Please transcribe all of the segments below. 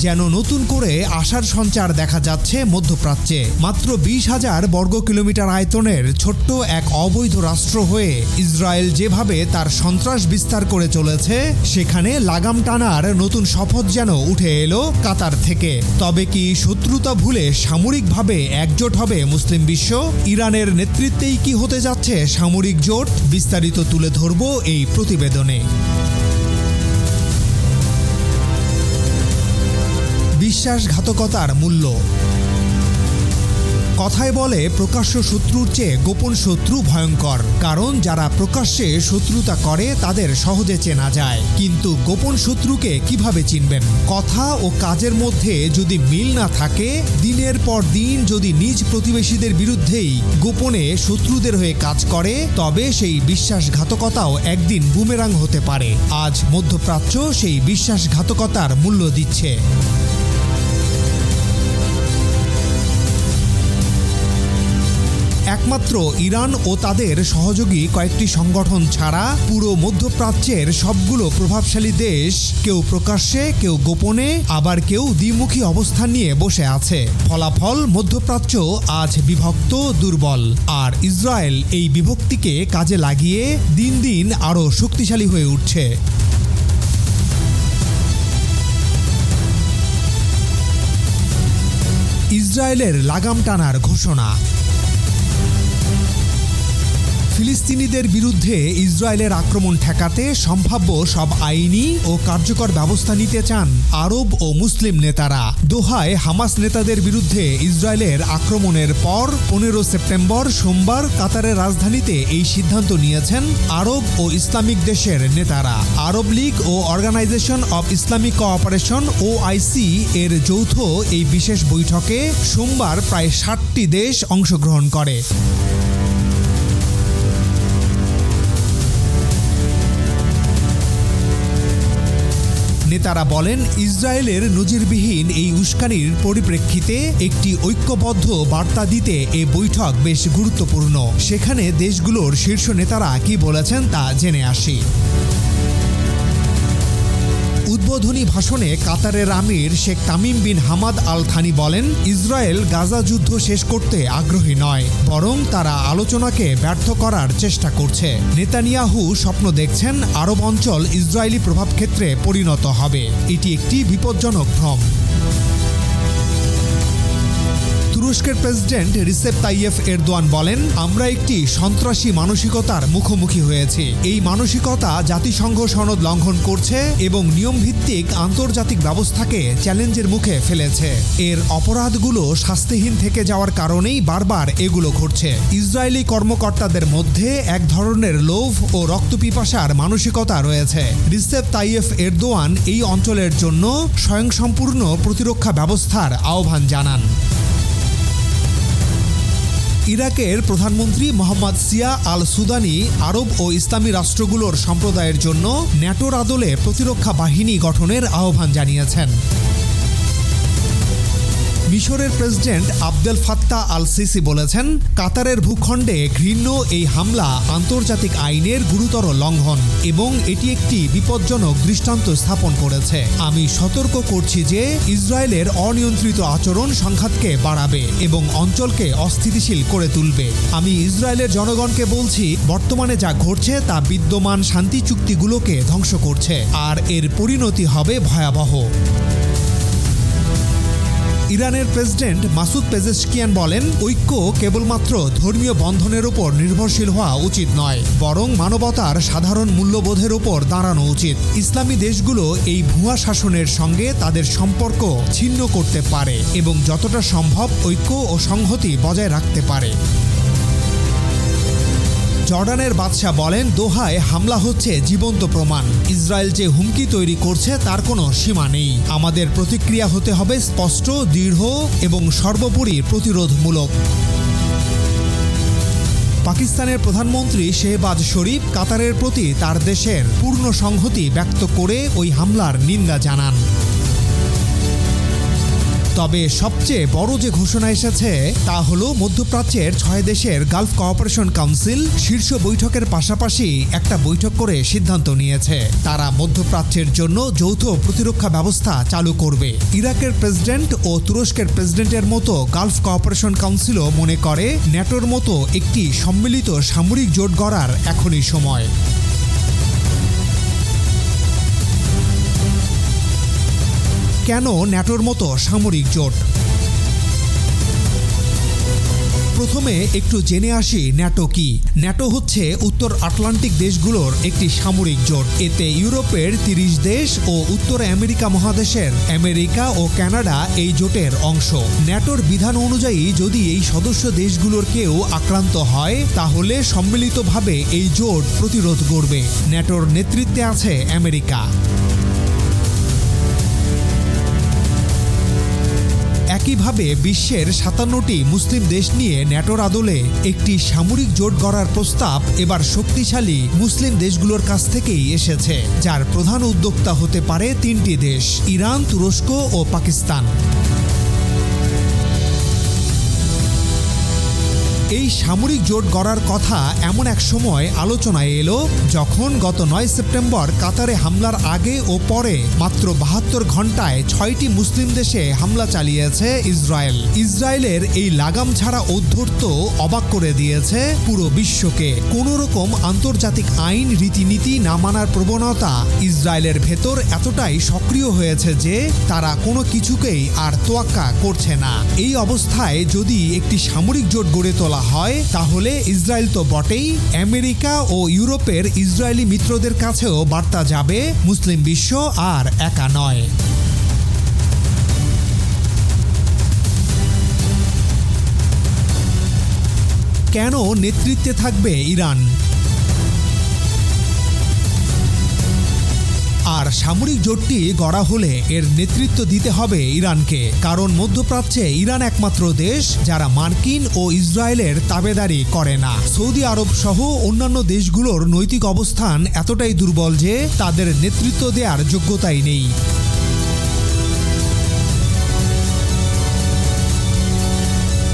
যেন নতুন করে আশার সঞ্চার দেখা যাচ্ছে মধ্যপ্রাচ্যে। মাত্র 20,000 বর্গ কিলোমিটার আয়তনের ছোট্ট এক অবৈধ রাষ্ট্র হয়ে ইসরায়েল যেভাবে তার সন্ত্রাস বিস্তার করে চলেছে, সেখানে লাগাম টানার নতুন শপথ যেন উঠে এলো কাতার থেকে। তবে কি শত্রুতা ভুলে সামরিকভাবে একজোট হবে মুসলিম বিশ্ব? ইরানের নেতৃত্বেই কি হতে যাচ্ছে সামরিক জোট? বিস্তারিত তুলে ধরব এই প্রতিবেদনে। বিশ্বাসঘাতকতার মূল্য। কথায় বলে প্রকাশ্য শত্রুর চেয়ে গোপন শত্রু ভয়ঙ্কর, কারণ যারা প্রকাশ্যে শত্রুতা করে তাদের সহজে চেনা যায়, কিন্তু গোপন শত্রুকে কিভাবে চিনবেন? কথা ও কাজের মধ্যে যদি মিল না থাকে, দিনের পর দিন যদি নিজ প্রতিবেশীদের বিরুদ্ধেই গোপনে শত্রুদের হয়ে কাজ করে, তবে সেই বিশ্বাসঘাতকতাও একদিন বুমেরাং হতে পারে। আজ মধ্যপ্রাচ্য সেই বিশ্বাসঘাতকতার মূল্য দিচ্ছে। একমাত্র ইরান ও তাদের সহযোগী কয়েকটি সংগঠন ছাড়া পুরো মধ্যপ্রাচ্যের সবগুলো প্রভাবশালী দেশ কেউ প্রকাশ্যে, কেউ গোপনে, আবার কেউ দ্বিমুখী অবস্থান নিয়ে বসে আছে। ফলাফল, মধ্যপ্রাচ্য আজ বিভক্ত, দুর্বল, আর ইসরায়েল এই বিভক্তিকে কাজে লাগিয়ে দিন দিন আরও শক্তিশালী হয়ে উঠছে। ইসরায়েলের লাগাম টানার ঘোষণা। ফিলিস্তিনিদের বিরুদ্ধে ইসরায়েলের আক্রমণ ঠেকাতে সম্ভাব্য সব আইনি ও কার্যকর ব্যবস্থা নিতে চান আরব ও মুসলিম নেতারা। দোহায় হামাস নেতাদের বিরুদ্ধে ইসরায়েলের আক্রমণের পর 15 সেপ্টেম্বর সোমবার কাতারের রাজধানীতে এই সিদ্ধান্ত নিয়েছেন আরব ও ইসলামিক দেশের নেতারা। আরব লীগ ও organisation of Islamic cooperation OIC এর যৌথ এই বিশেষ বৈঠকে সোমবার প্রায় 60টি দেশ অংশগ্রহণ করে। নেতারা বলেন, ইসরায়েলের নজিরবিহীন এই উস্কানির পরিপ্রেক্ষিতে একটি ঐক্যবদ্ধ বার্তা দিতে এ বৈঠক বেশ গুরুত্বপূর্ণ। সেখানে দেশগুলোর শীর্ষ নেতারা কি বলেছেন তা জেনে আসি। উদ্বোধনী ভাষণে কাতারের আমির Sheikh Tamim bin Hamad Al Thani বলেন, ইসরায়েল গাজা যুদ্ধ শেষ করতে আগ্রহী নয়, বরং তারা আলোচনাকে ব্যর্থ করার চেষ্টা করছে। নেতানিয়াহু স্বপ্ন দেখছেন আরব অঞ্চল ইসরায়েলি প্রভাবক্ষেত্রে পরিণত হবে। এটি একটি বিপজ্জনক ভ্রম। তুরস্কের প্রেসিডেন্ট রিসেপ তাইয়েফ এরদোয়ান বলেন, আমরা একটি সন্ত্রাসী মানসিকতার মুখোমুখি হয়েছি। এই মানসিকতা জাতিসংঘ সনদ লঙ্ঘন করছে এবং নিয়মভিত্তিক আন্তর্জাতিক ব্যবস্থাকে চ্যালেঞ্জের মুখে ফেলেছে। এর অপরাধগুলো শাস্তিহীন থেকে যাওয়ার কারণেই বারবার এগুলো ঘটছে। ইসরায়েলি কর্মকর্তাদের মধ্যে এক ধরনের লোভ ও রক্তপিপাসার মানসিকতা রয়েছে। রিসেপ তাইয়েফ এরদোয়ান এই অঞ্চলের জন্য স্বয়ংসম্পূর্ণ প্রতিরক্ষা ব্যবস্থার আহ্বান জানান। ইরাকের প্রধানমন্ত্রী মোহাম্মদ সিয়া আল সুদানি আরব ও ইসলামী রাষ্ট্রগুলোর সম্প্রদায়ের জন্য ন্যাটোর আদলে প্রতিরক্ষা বাহিনী গঠনের আহ্বান জানিয়েছেন। মিশরের president Abdel Fattah al CC বলেছেন, কাতারের ভূখণ্ডে ঘৃণ্য এই হামলা আন্তর্জাতিক আইনের গুরুতর লঙ্ঘন এবং এটি একটি বিপজ্জনক দৃষ্টান্ত স্থাপন করেছে। আমি সতর্ক করছি যে ইসরায়েলের অনিয়ন্ত্রিত আচরণ সংঘাতকে বাড়াবে এবং অঞ্চলকে অস্থিতিশীল করে তুলবে। আমি ইসরায়েলের জনগণকে বলছি, বর্তমানে যা ঘটছে তা বিদ্যমান শান্তি চুক্তিগুলোকে ধ্বংস করছে, আর এর পরিণতি হবে ভয়াবহ। ইরানের প্রেসিডেন্ট মাসুদ পেজেশকিয়ান বলেন, ঐক্য কেবলমাত্র ধর্মীয় বন্ধনের উপর নির্ভরশীল হওয়া উচিত নয়, বরং মানবতার সাধারণ মূল্যবোধের উপর দাঁড়ানো উচিত। ইসলামী দেশগুলো এই ভুয়া শাসনের সঙ্গে তাদের সম্পর্ক ছিন্ন করতে পারে এবং যতটা সম্ভব ঐক্য ও সংহতি বজায় রাখতে পারে। জর্ডানের বাদশাহ বলেন, দোহায় হামলা হচ্ছে জীবন্ত প্রমাণ। ইসরায়েল যে হুমকি তৈরি করছে তার কোনো সীমা নেই। আমাদের প্রতিক্রিয়া হতে হবে স্পষ্ট, দৃঢ় এবং সর্বোপরি প্রতিরোধমূলক। পাকিস্তানের প্রধানমন্ত্রী শেহবাজ শরীফ কাতারের প্রতি তার দেশের পূর্ণ সংহতি ব্যক্ত করে ওই হামলার নিন্দা জানান। তবে সবচেয়ে বড় যে ঘোষণা এসেছে তা হলো মধ্যপ্রাচ্যের 6 দেশের গালফ কোঅপারেশন কাউন্সিল শীর্ষ বৈঠকের পাশাপাশি একটা বৈঠক করে সিদ্ধান্ত নিয়েছে তারা মধ্যপ্রাচ্যের জন্য যৌথ প্রতিরক্ষা ব্যবস্থা চালু করবে। ইরাকের প্রেসিডেন্ট ও তুরস্কের প্রেসিডেন্টের মতো গালফ কোঅপারেশন কাউন্সিলও মনে করে ন্যাটোর মতো একটি সম্মিলিত সামরিক জোট গড়ার এখনই সময়। কেন ন্যাটোর মতো সামরিক জোট? প্রথমে একটু জেনে আসি ন্যাটো কি। ন্যাটো হচ্ছে উত্তর আটলান্টিক দেশগুলোর একটি সামরিক জোট। এতে ইউরোপের 30 দেশ ও উত্তর আমেরিকা মহাদেশের আমেরিকা ও কানাডা এই জোটের অংশ। ন্যাটোর বিধান অনুযায়ী যদি এই সদস্য দেশগুলোর কেউ আক্রান্ত হয় তাহলে সম্মিলিতভাবে এই জোট প্রতিরোধ করবে। ন্যাটোর নেতৃত্বে আছে আমেরিকা। একইভাবে বিশ্বের 57টি মুসলিম দেশ নিয়ে ন্যাটোর আদলে একটি সামরিক জোট গড়ার প্রস্তাব এবার শক্তিশালী মুসলিম দেশগুলোর কাছ থেকেই এসেছে, যার প্রধান উদ্যোক্তা হতে পারে 3টি দেশ: ইরান, তুরস্ক ও পাকিস্তান। এই সামরিক জোট গড়ার কথা এমন এক সময় আলোচনায় এলো যখন গত 9 সেপ্টেম্বর কাতারে হামলার আগে ও পরে মাত্র 72 ঘন্টায় 6টি মুসলিম দেশে হামলা চালিয়েছে ইসরায়েল। ইসরায়েলের এই লাগাম ছাড়া ঔদ্ধত্য অবাক করে দিয়েছে পুরো বিশ্বকে। কোনো রকম আন্তর্জাতিক আইন রীতিনীতি না মানার প্রবণতা ইসরায়েলের ভেতর এতটাই সক্রিয় হয়েছে যে তারা কোনো কিছুকেই আর তোয়াক্কা করছে না। এই অবস্থায় যদি একটি সামরিক জোট গড়ে তোলা হয় তাহলে ইসরায়েল তো বটেই, আমেরিকা ও ইউরোপের ইসরায়েলি মিত্রদের কাছেও বার্তা যাবে মুসলিম বিশ্ব আর একা নয়। কেন নেতৃত্বে থাকবে ইরান? আর সামরিক জোটটি গড়া হলে এর নেতৃত্ব দিতে হবে ইরানকে, কারণ মধ্যপ্রাচ্যে ইরান একমাত্র দেশ যারা মার্কিন ও ইসরায়েলের তাবেদারি করে না। সৌদি আরব সহ অন্যান্য দেশগুলোর নৈতিক অবস্থান এতটাই দুর্বল যে তাদের নেতৃত্ব দেওয়ার যোগ্যতাই নেই।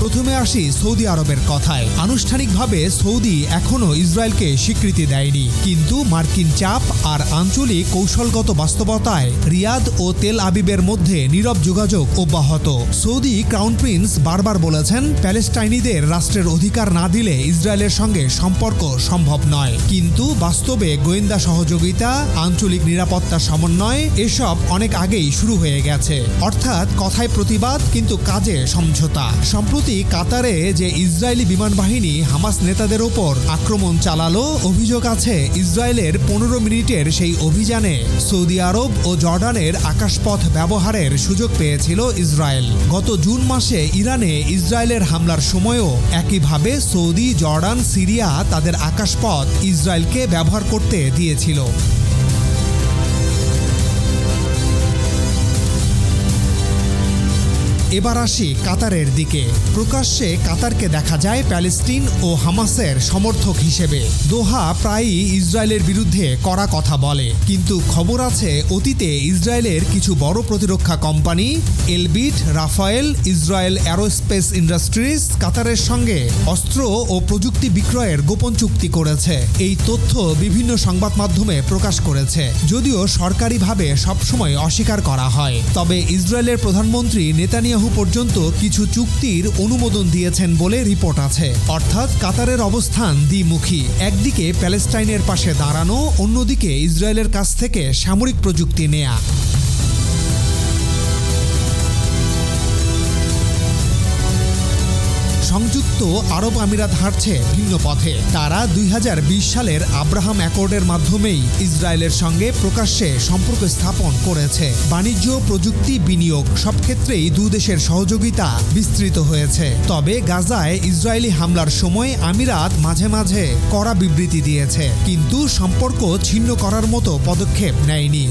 প্রথমে আসি সৌদি আরবের কথায়। আনুষ্ঠানিকভাবে সৌদি এখনও ইসরায়েলকে স্বীকৃতি দেয়নি, কিন্তু মার্কিন চাপ আর আঞ্চলিক কৌশলগত বাস্তবতায় রিয়াদ ও তেল আবিবের মধ্যে নীরব যোগাযোগ অব্যাহত। সৌদি ক্রাউন প্রিন্স বারবার বলেছেন প্যালেস্টাইনিদের রাষ্ট্রের অধিকার না দিলে ইসরায়েলের সঙ্গে সম্পর্ক সম্ভব নয়, কিন্তু বাস্তবে গোয়েন্দা সহযোগিতা, আঞ্চলিক নিরাপত্তা সমন্বয় এসব অনেক আগেই শুরু হয়ে গেছে। অর্থাৎ কথায় প্রতিবাদ কিন্তু কাজে সমঝোতা। সম্প্রতি কাতারে যে ইসরায়েলি বিমান বাহিনী হামাস নেতাদের ওপর আক্রমণ চালালো, অভিযোগ আছে ইসরায়েলের 15 মিনিটের সেই অভিযানে সৌদি আরব ও জর্ডানের আকাশপথ ব্যবহারের সুযোগ পেয়েছিল ইসরায়েল। গত জুন মাসে ইরানে ইসরায়েলের হামলার সময়ও একইভাবে সৌদি, জর্ডান, সিরিয়া তাদের আকাশপথ ইসরায়েলকে ব্যবহার করতে দিয়েছিল। এবার আসি কাতারের দিকে। প্রকাশ্যে কাতারকে দেখা যায় প্যালেস্টিন ও হামাসের সমর্থক হিসেবে। দোহা প্রায়ই ইসরায়েলের বিরুদ্ধে কড়া কথা বলে, কিন্তু খবর আছে অতীতে ইসরায়েলের কিছু বড় প্রতিরক্ষা company Elbit, Rafael, Israel Aerospace Industries কাতারের সঙ্গে অস্ত্র ও প্রযুক্তি বিক্রয়ের গোপন চুক্তি করেছে। এই তথ্য বিভিন্ন সংবাদ মাধ্যমে প্রকাশ করেছে, যদিও সরকারিভাবে সবসময় অস্বীকার করা হয়। তবে ইসরায়েলের প্রধানমন্ত্রী নেতানিয়াহু পর্যন্ত কিছু চুক্তির অনুমোদন দিয়েছেন বলে রিপোর্ট আছে। অর্থাৎ কাতারের অবস্থান দ্বিমুখী। একদিকে প্যালেস্টাইনের পাশে দাঁড়ানো, অন্যদিকে ইসরায়েলের কাছ থেকে সামরিক প্রযুক্তি নেয়া। সংযুক্ত আরব আমিরাত হাঁটছে ভিন্ন পথে। তারা 2020 সালের আব্রাহাম অ্যাকর্ডের মাধ্যমেই ইসরায়েলের সঙ্গে প্রকাশ্যে সম্পর্ক স্থাপন করেছে। বাণিজ্য, প্রযুক্তি, বিনিয়োগ সব ক্ষেত্রেই দুই দেশের সহযোগিতা বিস্তৃত হয়েছে। তবে গাজায় ইসরায়েলি হামলার সময় আমিরাত মাঝে মাঝে কড়া বিবৃতি দিয়েছে, কিন্তু সম্পর্ক ছিন্ন করার মতো পদক্ষেপ নেয়নি।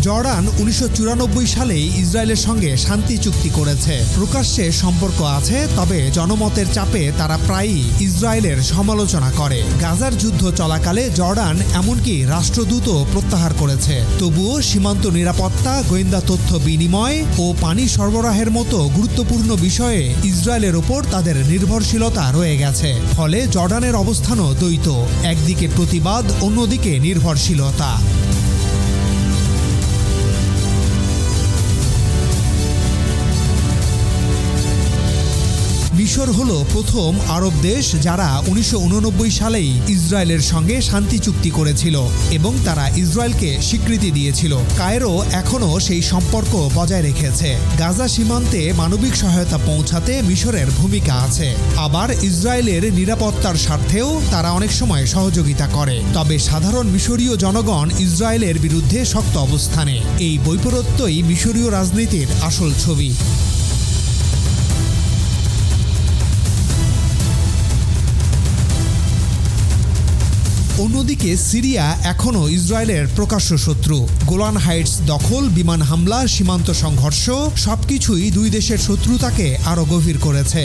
জর্ডান 1994 সালে ইসরায়েলের সঙ্গে শান্তি চুক্তি করেছে। প্রকাশ্যে সম্পর্ক আছে, তবে জনমতের চাপে তারা প্রায়ই ইসরায়েলের সমালোচনা করে। গাজার যুদ্ধ চলাকালে জর্ডান এমনকি রাষ্ট্রদূতও প্রত্যাহার করেছে। তবুও সীমান্ত নিরাপত্তা, গোয়েন্দা তথ্য বিনিময় ও পানি সরবরাহের মতো গুরুত্বপূর্ণ বিষয়ে ইসরায়েলের ওপর তাদের নির্ভরশীলতা রয়ে গেছে। ফলে জর্ডানের অবস্থানও দ্বৈত, একদিকে প্রতিবাদ, অন্যদিকে নির্ভরশীলতা। মিশর হলো প্রথম আরব দেশ যারা 1989 সালেই ইসরায়েলের সঙ্গে শান্তি চুক্তি করেছিল এবং তারা ইসরায়েলকে স্বীকৃতি দিয়েছিল। কায়রো এখনও সেই সম্পর্ক বজায় রেখেছে। গাজা সীমান্তে মানবিক সহায়তা পৌঁছাতে মিশরের ভূমিকা আছে। আবার ইসরায়েলের নিরাপত্তার স্বার্থেও তারা অনেক সময় সহযোগিতা করে। তবে সাধারণ মিশরীয় জনগণ ইসরায়েলের বিরুদ্ধে শক্ত অবস্থানে। এই বৈপরত্যই মিশরীয় রাজনীতির আসল ছবি। অন্যদিকে সিরিয়া এখনও ইসরায়েলের প্রকাশ্য শত্রু। গোলান হাইটস দখল, বিমান হামলা, সীমান্ত সংঘর্ষ সবকিছুই দুই দেশের শত্রুতাকে আরও গভীর করেছে।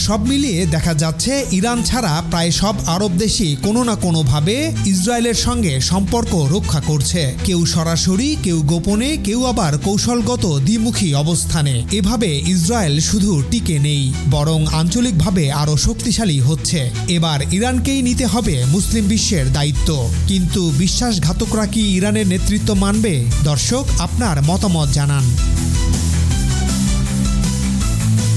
সব মিলিয়ে দেখা যাচ্ছে ইরান ছাড়া প্রায় সব আরব দেশই কোনো না কোনোভাবে ইসরায়েলের সঙ্গে সম্পর্ক রক্ষা করছে। কেউ সরাসরি, কেউ গোপনে, কেউ আবার কৌশলগত দ্বিমুখী অবস্থানে। এভাবে ইসরায়েল শুধু টিকে নেই, বরং আঞ্চলিকভাবে আরও শক্তিশালী হচ্ছে। এবার ইরানকেই নিতে হবে মুসলিম বিশ্বের দায়িত্ব। কিন্তু বিশ্বাসঘাতকরা কি ইরানের নেতৃত্ব মানবে? দর্শক, আপনার মতামত জানান।